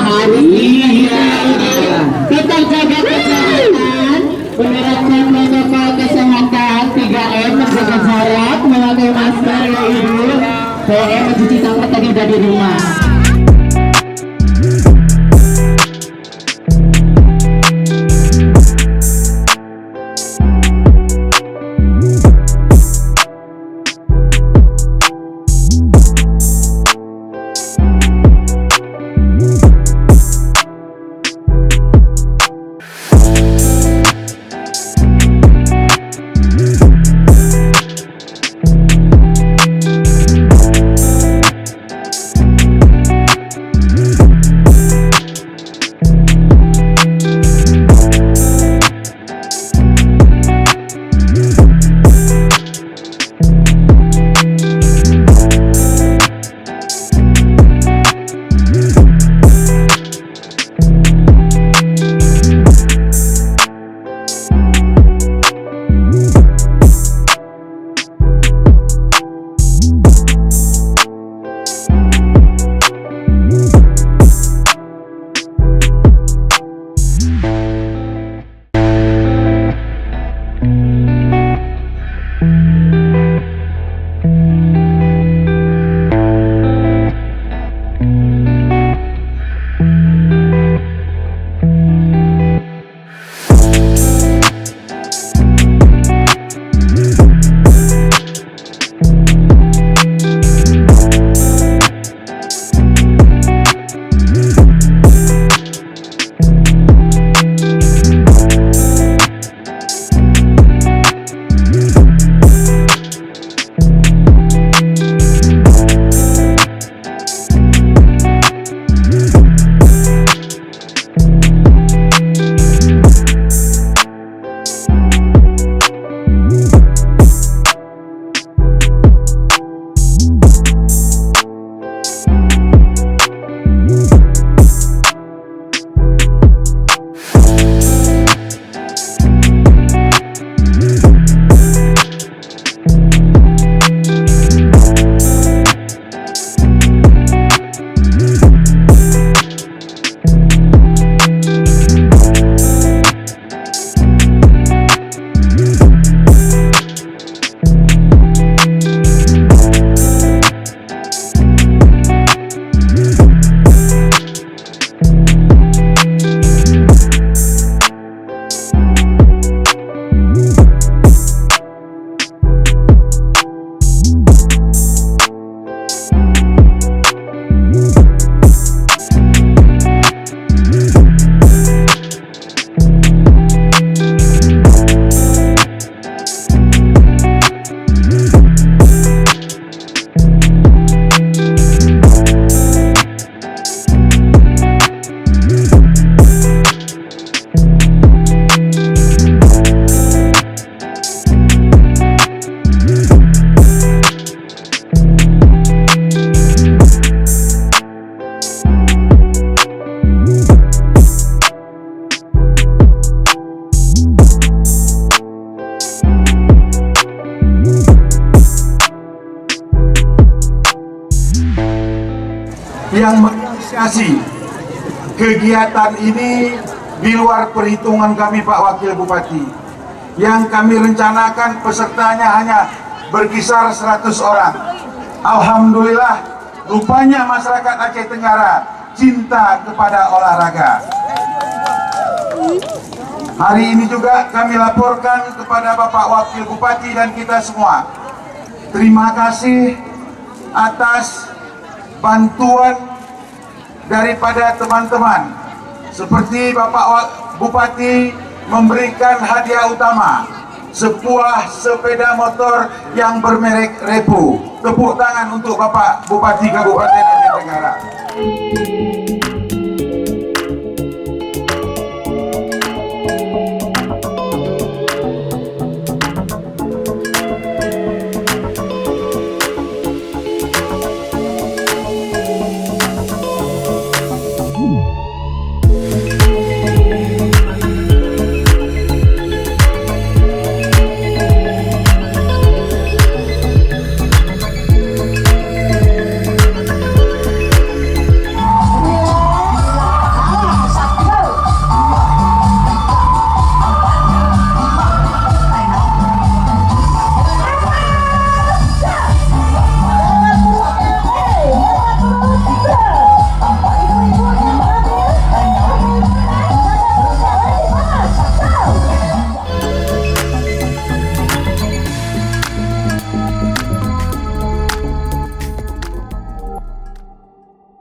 harus kita jaga kesehatan, menerapkan protokol kesehatan 3M, menjaga jarak, memakai masker ya ibu. 2M mencuci tangan tadi udah di rumah. yang menginisiasi kegiatan ini di luar perhitungan kami Pak Wakil Bupati. Yang kami rencanakan pesertanya hanya berkisar 100 orang. Alhamdulillah, rupanya masyarakat Aceh Tenggara cinta kepada olahraga. Hari ini juga kami laporkan kepada Bapak Wakil Bupati dan kita semua. Terima kasih atas bantuan daripada teman-teman. Seperti Bapak Bupati memberikan hadiah utama, sebuah sepeda motor yang bermerek Repo. Tepuk tangan untuk Bapak Bupati Kabupaten Aceh Tenggara.